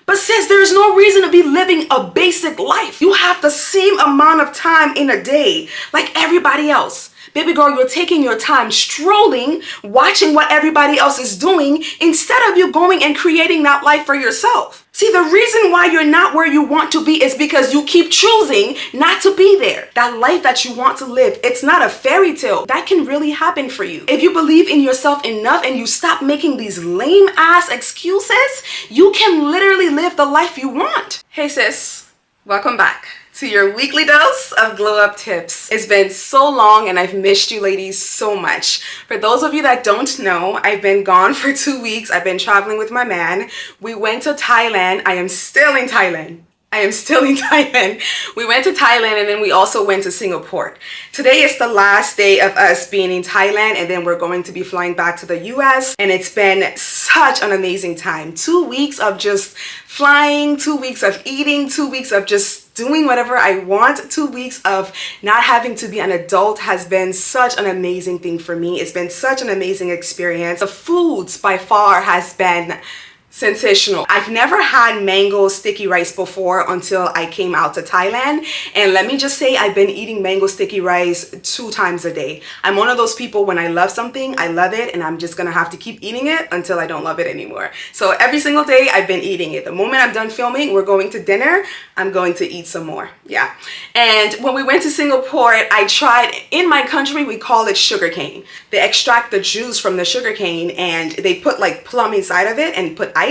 But sis, there's no reason to be living a basic life. You have the same amount of time in a day like everybody else. Baby girl, you're taking your time strolling, watching what everybody else is doing instead of you going and creating that life for yourself. See, the reason why you're not where you want to be is because you keep choosing not to be there. That life that you want to live, it's not a fairy tale. That can really happen for you. If you believe in yourself enough and you stop making these lame ass excuses, you can literally live the life you want. Hey sis, welcome back to your weekly dose of glow up tips. It's been so long and I've missed you ladies so much. For those of you that don't know, I've been gone for 2 weeks. I've been traveling with my man. We went to Thailand. I am still in Thailand. We went to Thailand and then we also went to Singapore. Today is the last day of us being in Thailand and then we're going to be flying back to the US, and it's been such an amazing time. 2 weeks of just flying, 2 weeks of eating, 2 weeks of just doing whatever I want. 2 weeks of not having to be an adult has been such an amazing thing for me. It's been such an amazing experience. The foods by far has been sensational. I've never had mango sticky rice before until I came out to Thailand, and let me just say I've been eating mango sticky rice 2 times a day. I'm one of those people, when I love something, I love it, and I'm just gonna have to keep eating it until I don't love it anymore. So every single day I've been eating it. The moment I'm done filming, we're going to dinner, I'm going to eat some more. Yeah. And when we went to Singapore, I tried, in my country we call it sugarcane. They extract the juice from the sugarcane and they put like plum inside of it and put ice.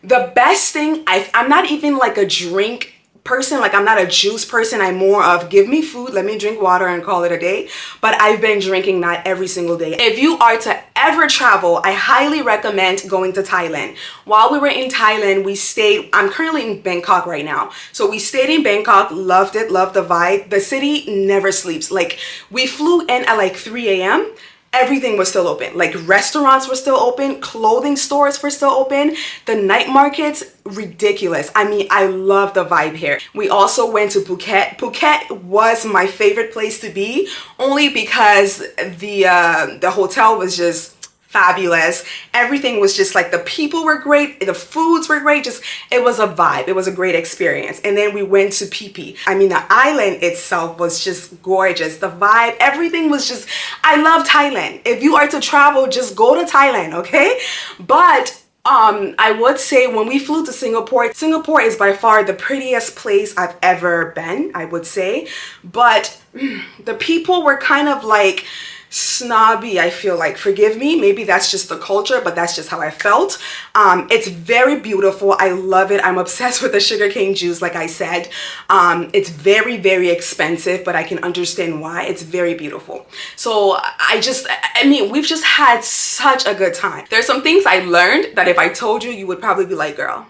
The best thing, I'm not even like a drink person, like I'm not a juice person. I'm more of give me food, let me drink water and call it a day. But I've been drinking that every single day. If you are to ever travel, I highly recommend going to Thailand. While we were in Thailand, we stayed, I'm currently in Bangkok right now. So we stayed in Bangkok, loved it, loved the vibe. The city never sleeps. Like we flew in at like 3 a.m. Everything was still open. Like restaurants were still open, clothing stores were still open, the night markets, ridiculous. I mean, I love the vibe here. We also went to Phuket. Phuket was my favorite place to be, only because the hotel was just fabulous. Everything was just like, the people were great, the foods were great, just it was a vibe. It was a great experience. And then we went to Phi Phi. I mean, the island itself was just gorgeous. The vibe, everything was just, I love Thailand. If you are to travel, just go to Thailand, okay? But I would say when we flew to Singapore, Singapore is by far the prettiest place I've ever been, I would say. But the people were kind of like snobby, I feel like. Forgive me, maybe that's just the culture, but that's just how I felt. It's very beautiful. I love it. I'm obsessed with the sugarcane juice, like I said. It's very, very expensive, but I can understand why. It's very beautiful. So I mean, we've just had such a good time. There's some things I learned that if I told you, you would probably be like, girl,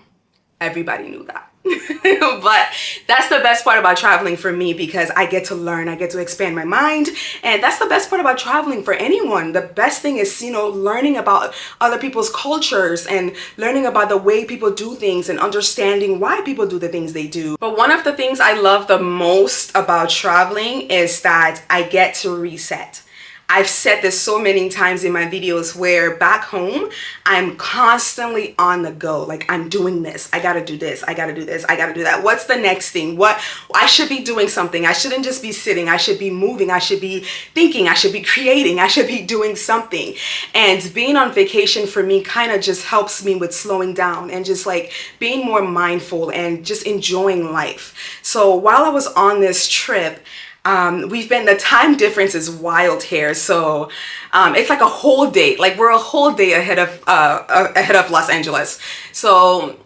everybody knew that. But that's the best part about traveling for me, because I get to learn, I get to expand my mind, and that's the best part about traveling for anyone. The best thing is, you know, learning about other people's cultures and learning about the way people do things and understanding why people do the things they do. But one of the things I love the most about traveling is that I get to reset. I've said this so many times in my videos, where back home, I'm constantly on the go. Like, I'm doing this, I gotta do this, I gotta do this, I gotta do that. What's the next thing? What, I should be doing something. I shouldn't just be sitting. I should be moving. I should be thinking. I should be creating. I should be doing something. And being on vacation for me kind of just helps me with slowing down and just like being more mindful and just enjoying life. So while I was on this trip, the time difference is wild here, so it's like a whole day, like we're a whole day ahead of Los Angeles. So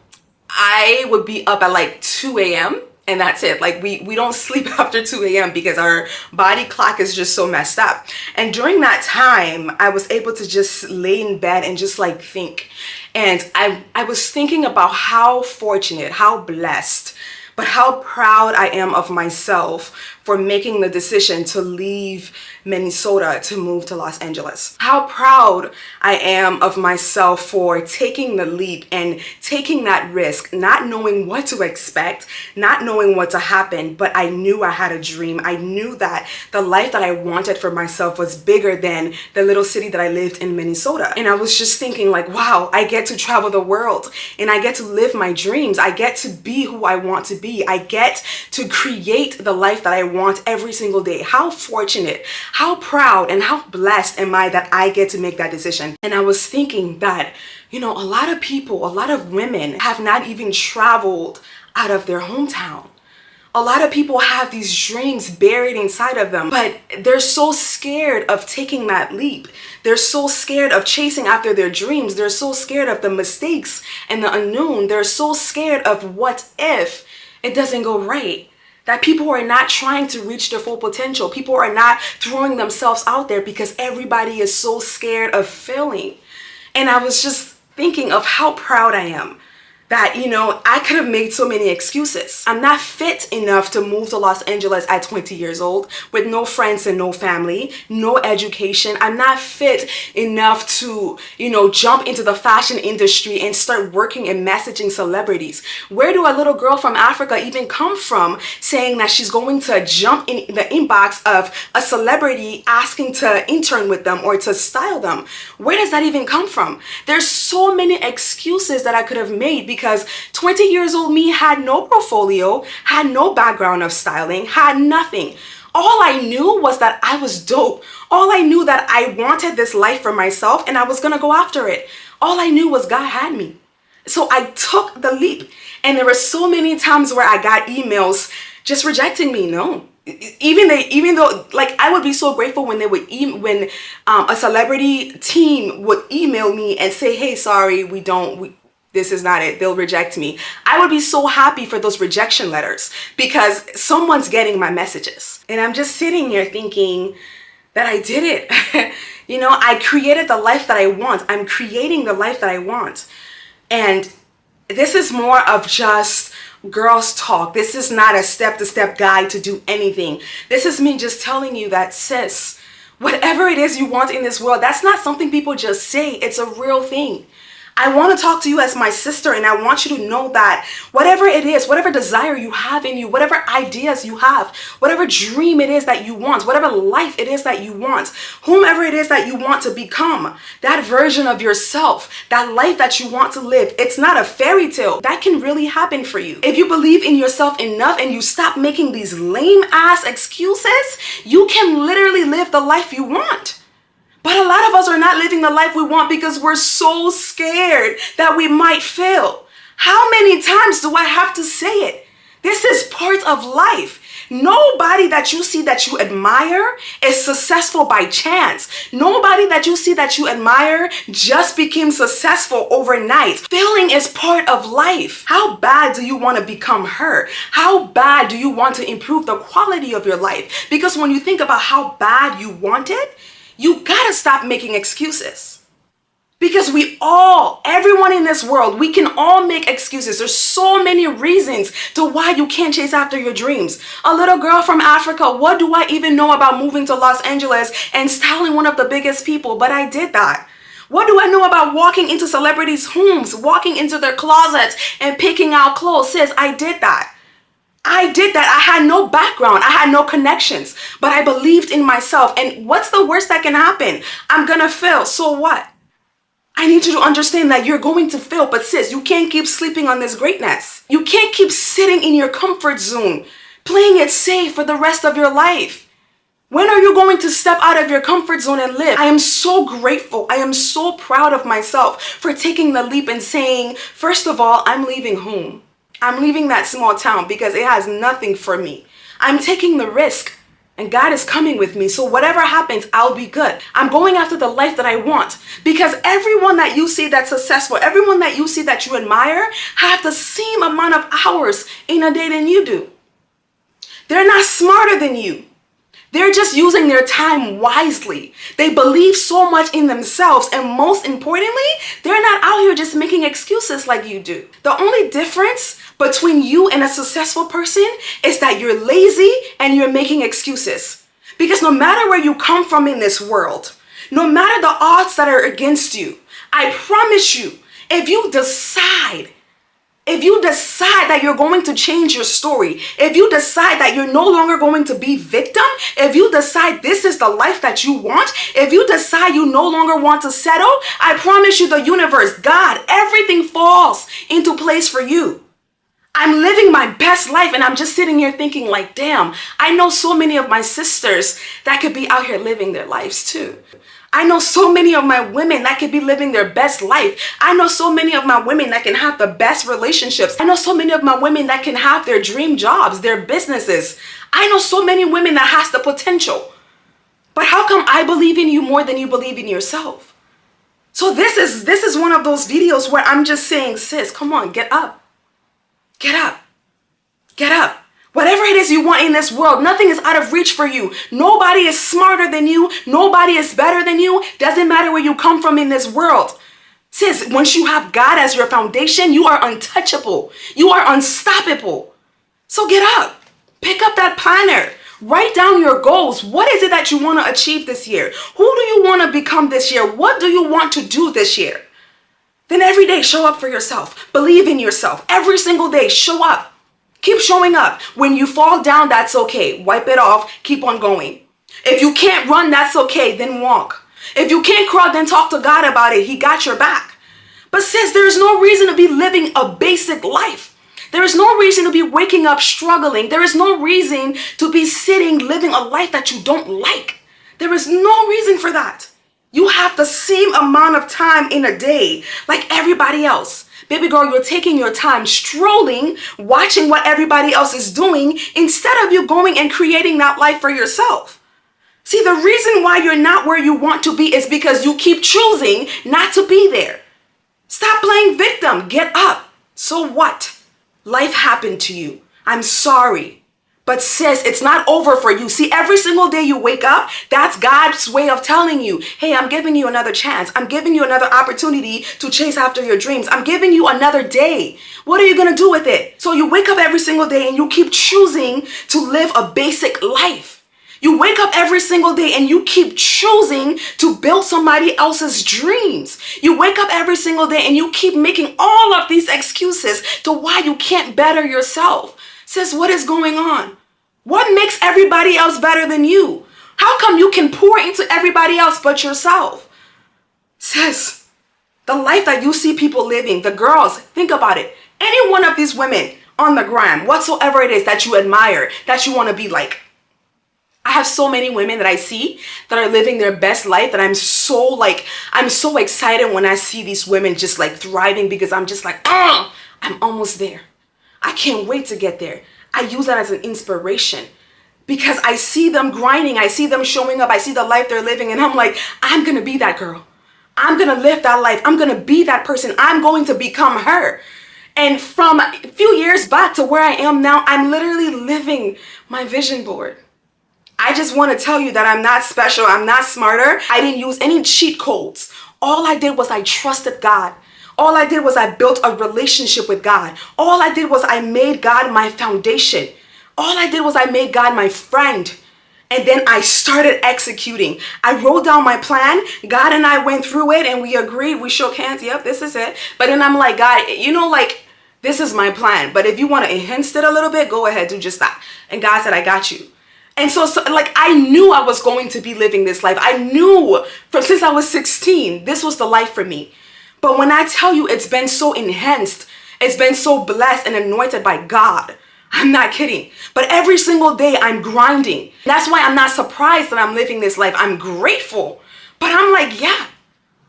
I would be up at like 2 a.m. and that's it. Like we don't sleep after 2 a.m. because our body clock is just so messed up. And during that time, I was able to just lay in bed and just like think. And I was thinking about how fortunate, how blessed but how proud I am of myself for making the decision to leave Minnesota to move to Los Angeles. How proud I am of myself for taking the leap and taking that risk, not knowing what to expect, not knowing what to happen, but I knew I had a dream. I knew that the life that I wanted for myself was bigger than the little city that I lived in, Minnesota. And I was just thinking like, wow, I get to travel the world and I get to live my dreams. I get to be who I want to be. I get to create the life that I want every single day. How fortunate, how proud, and how blessed am I that I get to make that decision. And I was thinking that, a lot of people, a lot of women have not even traveled out of their hometown. A lot of people have these dreams buried inside of them, but they're so scared of taking that leap. They're so scared of chasing after their dreams. They're so scared of the mistakes and the unknown. They're so scared of what if it doesn't go right. That people are not trying to reach their full potential. People are not throwing themselves out there because everybody is so scared of failing. And I was just thinking of how proud I am that, I could have made so many excuses. I'm not fit enough to move to Los Angeles at 20 years old with no friends and no family, no education. I'm not fit enough to, jump into the fashion industry and start working and messaging celebrities. Where do a little girl from Africa even come from saying that she's going to jump in the inbox of a celebrity asking to intern with them or to style them? Where does that even come from? There's so many excuses that I could have made because 20 years old me had no portfolio, had no background of styling, had nothing. All I knew was that I was dope. All I knew that I wanted this life for myself and I was gonna go after it. All I knew was God had me. So I took the leap. And there were so many times where I got emails just rejecting me. No. Even though like I would be so grateful when they would when a celebrity team would email me and say, hey, sorry, this is not it. They'll reject me. I would be so happy for those rejection letters because someone's getting my messages. And I'm just sitting here thinking that I did it. I created the life that I want. I'm creating the life that I want. And this is more of just girls talk. This is not a step-to-step guide to do anything. This is me just telling you that, sis, whatever it is you want in this world, that's not something people just say. It's a real thing. I want to talk to you as my sister, and I want you to know that whatever it is, whatever desire you have in you, whatever ideas you have, whatever dream it is that you want, whatever life it is that you want, whomever it is that you want to become, that version of yourself, that life that you want to live, it's not a fairy tale. That can really happen for you. If you believe in yourself enough and you stop making these lame ass excuses, you can literally live the life you want. But a lot of us are not living the life we want because we're so scared that we might fail. How many times do I have to say it? This is part of life. Nobody that you see that you admire is successful by chance. Nobody that you see that you admire just became successful overnight. Failing is part of life. How bad do you want to become her? How bad do you want to improve the quality of your life? Because when you think about how bad you want it, you gotta stop making excuses. Because everyone in this world, we can all make excuses. There's so many reasons to why you can't chase after your dreams. A little girl from Africa, what do I even know about moving to Los Angeles and styling one of the biggest people? But I did that. What do I know about walking into celebrities' homes, walking into their closets and picking out clothes? Sis, I did that. I did that. I had no background. I had no connections, but I believed in myself. And what's the worst that can happen? I'm gonna fail. So what? I need you to understand that you're going to fail, but sis, you can't keep sleeping on this greatness. You can't keep sitting in your comfort zone, playing it safe for the rest of your life. When are you going to step out of your comfort zone and live? I am so grateful. I am so proud of myself for taking the leap and saying, first of all, I'm leaving home. I'm leaving that small town because it has nothing for me. I'm taking the risk and God is coming with me. So whatever happens, I'll be good. I'm going after the life that I want because everyone that you see that's successful, everyone that you see that you admire have the same amount of hours in a day than you do. They're not smarter than you. They're just using their time wisely. They believe so much in themselves. And most importantly, they're not out here just making excuses like you do. The only difference between you and a successful person is that you're lazy and you're making excuses. Because no matter where you come from in this world, no matter the odds that are against you, I promise you, if you decide that you're going to change your story, if you decide that you're no longer going to be victim, if you decide this is the life that you want, if you decide you no longer want to settle, I promise you, the universe, God, everything falls into place for you. I'm living my best life and I'm just sitting here thinking like, damn, I know so many of my sisters that could be out here living their lives too. I know so many of my women that could be living their best life. I know so many of my women that can have the best relationships. I know so many of my women that can have their dream jobs, their businesses. I know so many women that has the potential. But how come I believe in you more than you believe in yourself? So this is one of those videos where I'm just saying, sis, come on, get up. Get up. Get up. Whatever it is you want in this world, nothing is out of reach for you. Nobody is smarter than you. Nobody is better than you. Doesn't matter where you come from in this world. Sis, once you have God as your foundation, you are untouchable. You are unstoppable. So get up. Pick up that planner. Write down your goals. What is it that you want to achieve this year? Who do you want to become this year? What do you want to do this year? Then every day, show up for yourself. Believe in yourself. Every single day, show up. Keep showing up. When you fall down, that's okay. Wipe it off. Keep on going. If you can't run, that's okay. Then walk. If you can't crawl, then talk to God about it. He got your back. But sis, there is no reason to be living a basic life. There is no reason to be waking up struggling. There is no reason to be sitting, living a life that you don't like. There is no reason for that. You have the same amount of time in a day like everybody else. Baby girl, you're taking your time strolling, watching what everybody else is doing instead of you going and creating that life for yourself. See, the reason why you're not where you want to be is because you keep choosing not to be there. Stop playing victim. Get up. So what? Life happened to you. I'm sorry. But sis, it's not over for you. See, every single day you wake up, that's God's way of telling you, hey, I'm giving you another chance. I'm giving you another opportunity to chase after your dreams. I'm giving you another day. What are you going to do with it? So you wake up every single day and you keep choosing to live a basic life. You wake up every single day and you keep choosing to build somebody else's dreams. You wake up every single day and you keep making all of these excuses to why you can't better yourself. Sis, what is going on? What makes everybody else better than you? How come you can pour into everybody else but yourself? Sis, the life that you see people living, the girls, think about it. Any one of these women on the gram, whatsoever it is that you admire, that you want to be like. I have so many women that I see that are living their best life that I'm so excited when I see these women just like thriving because I'm just like, I'm almost there. I can't wait to get there. I use that as an inspiration because I see them grinding. I see them showing up. I see the life they're living. And I'm like, I'm going to be that girl. I'm going to live that life. I'm going to be that person. I'm going to become her. And from a few years back to where I am now, I'm literally living my vision board. I just want to tell you that I'm not special. I'm not smarter. I didn't use any cheat codes. All I did was I trusted God. All I did was I built a relationship with God. All I did was I made God my foundation. All I did was I made God my friend. And then I started executing. I wrote down my plan. God and I went through it and we agreed. We shook hands. Yep, this is it. But then I'm like, God, this is my plan. But if you want to enhance it a little bit, go ahead, do just that. And God said, I got you. And so I knew I was going to be living this life. I knew since I was 16, this was the life for me. But when I tell you it's been so enhanced, it's been so blessed and anointed by God, I'm not kidding. But every single day I'm grinding. That's why I'm not surprised that I'm living this life. I'm grateful. But I'm like, yeah,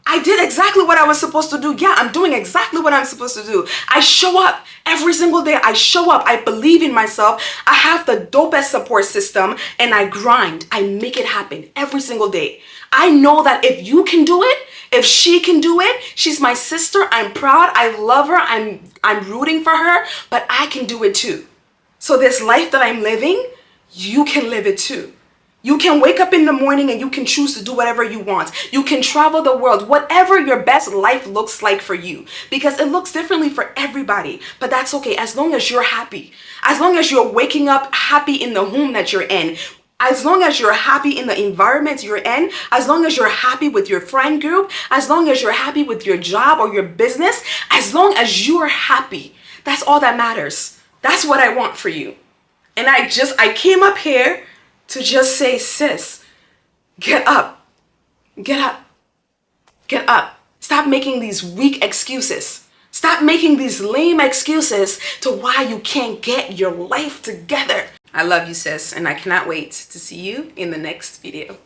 I did exactly what I was supposed to do. Yeah, I'm doing exactly what I'm supposed to do. I show up every single day. I show up. I believe in myself. I have the dopest support system and I grind. I make it happen every single day. I know that if you can do it, if she can do it, she's my sister. I'm proud. I love her. I'm rooting for her, but I can do it too. So this life that I'm living, you can live it too. You can wake up in the morning and you can choose to do whatever you want. You can travel the world, whatever your best life looks like for you, because it looks differently for everybody. But that's okay, as long as you're happy, as long as you're waking up happy in the home that you're in, as long as you're happy in the environment you're in, as long as you're happy with your friend group, as long as you're happy with your job or your business, as long as you're happy, that's all that matters. That's what I want for you. And I came up here to just say, sis, get up, get up, get up. Stop making these weak excuses. Stop making these lame excuses to why you can't get your life together. I love you, sis, and I cannot wait to see you in the next video.